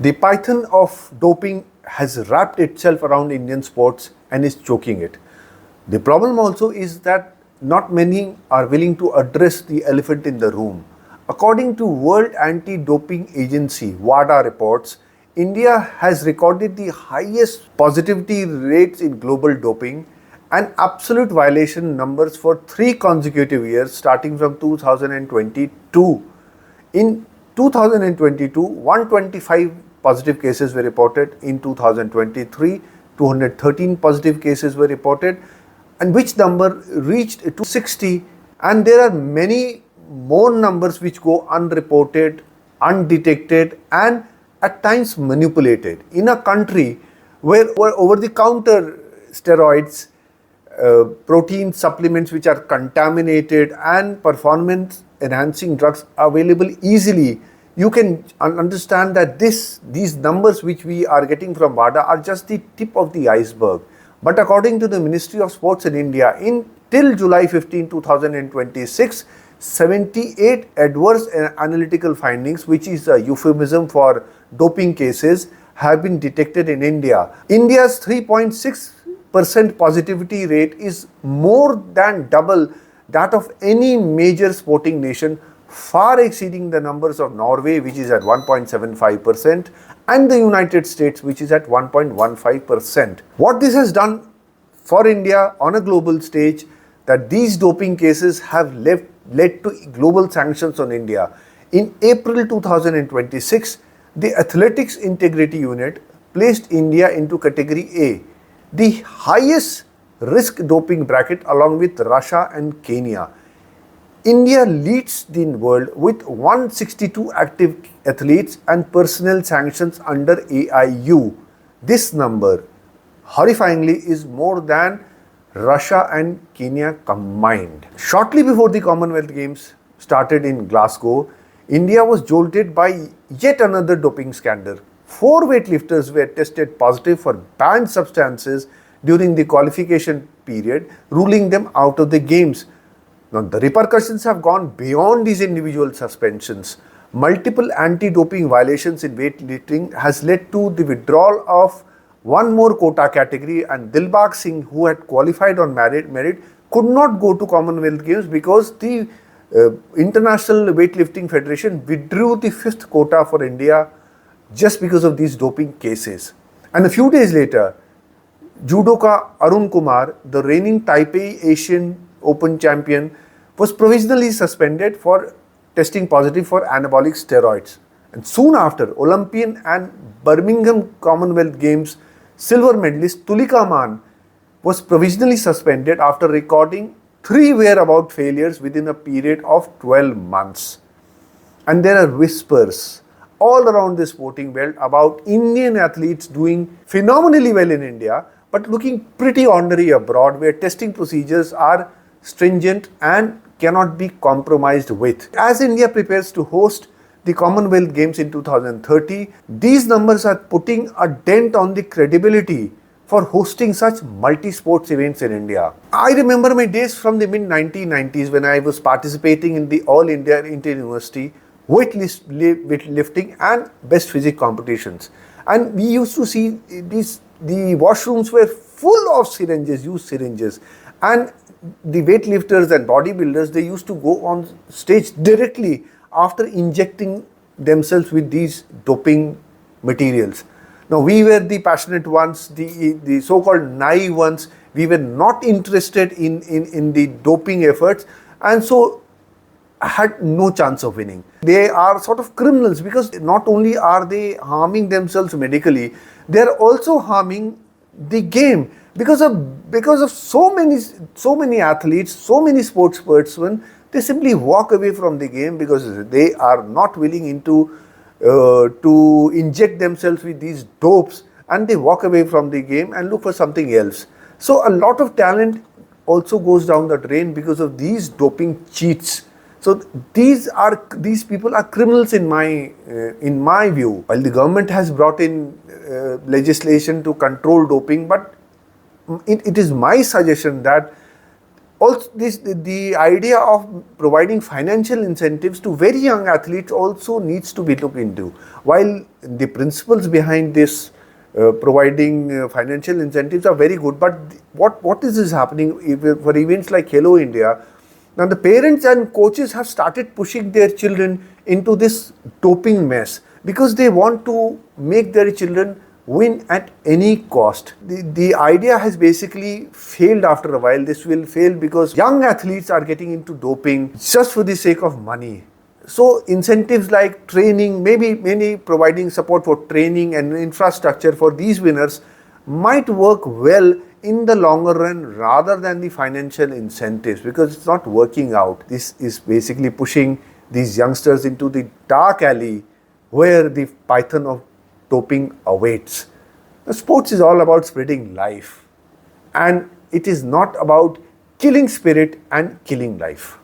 The python of doping has wrapped itself around Indian sports and is choking it. The problem also is that not many are willing to address the elephant in the room. According to World Anti-Doping Agency WADA reports, India has recorded the highest positivity rates in global doping and absolute violation numbers for 3 consecutive years starting from 2022. In 2022, 125 positive cases were reported. In 2023, 213 positive cases were reported, and which number reached to 60. And there are many more numbers which go unreported, undetected, and at times manipulated. In a country where over-the-counter steroids, protein supplements which are contaminated, and performance enhancing drugs available easily, you can understand that these numbers which we are getting from WADA are just the tip of the iceberg. But according to the Ministry of Sports in India, till July 15, 2026, 78 adverse analytical findings, which is a euphemism for doping cases, have been detected in India. India's 3.6% positivity rate is more than double that of any major sporting nation, far exceeding the numbers of Norway, which is at 1.75%, and the United States, which is at 1.15%. What this has done for India on a global stage, that these doping cases have led to global sanctions on India. In April 2026, the Athletics Integrity Unit placed India into Category A, the highest risk doping bracket, along with Russia and Kenya. India leads the world with 162 active athletes and personnel sanctions under AIU. This number, horrifyingly, is more than Russia and Kenya combined. Shortly before the Commonwealth Games started in Glasgow, India was jolted by yet another doping scandal. 4 weightlifters were tested positive for banned substances during the qualification period, ruling them out of the games. Now, the repercussions have gone beyond these individual suspensions. Multiple anti-doping violations in weightlifting has led to the withdrawal of one more quota category, and Dilbag Singh, who had qualified on merit, could not go to Commonwealth Games because the International Weightlifting Federation withdrew the 5th quota for India just because of these doping cases. And a few days later, judoka Arun Kumar, the reigning Taipei Asian Open champion, was provisionally suspended for testing positive for anabolic steroids. And soon after, Olympian and Birmingham Commonwealth Games silver medalist Tulika Man was provisionally suspended after recording 3 whereabout failures within a period of 12 months. And there are whispers all around the sporting world about Indian athletes doing phenomenally well in India, but looking pretty ordinary abroad, where testing procedures are stringent and cannot be compromised with. As India prepares to host the Commonwealth Games in 2030, these numbers are putting a dent on the credibility for hosting such multi-sports events in India. I remember my days from the mid-1990s when I was participating in the All India Inter-University weightlifting and best physics competitions. And we used to see the washrooms were full of used syringes. And the weightlifters and bodybuilders, they used to go on stage directly after injecting themselves with these doping materials. Now, we were the passionate ones, the so-called naive ones. We were not interested in the doping efforts, and so had no chance of winning. They are sort of criminals, because not only are they harming themselves medically, they are also harming the game. Because of so many athletes, so many sportsmen, they simply walk away from the game because they are not willing to inject themselves with these dopes, and they walk away from the game and look for something else. So a lot of talent also goes down the drain because of these doping cheats. So these people are criminals in my view. While the government has brought in legislation to control doping, but it is my suggestion that Also, the idea of providing financial incentives to very young athletes also needs to be looked into. While the principles behind this providing financial incentives are very good, but what is happening for events like Hello India? Now the parents and coaches have started pushing their children into this doping mess because they want to make their children win at any cost. The idea has basically failed after a while. This will fail because young athletes are getting into doping just for the sake of money. So incentives like training, maybe providing support for training and infrastructure for these winners might work well in the longer run rather than the financial incentives, because it's not working out. This is basically pushing these youngsters into the dark alley where the python of doping awaits. The sports is all about spreading life, and it is not about killing spirit and killing life.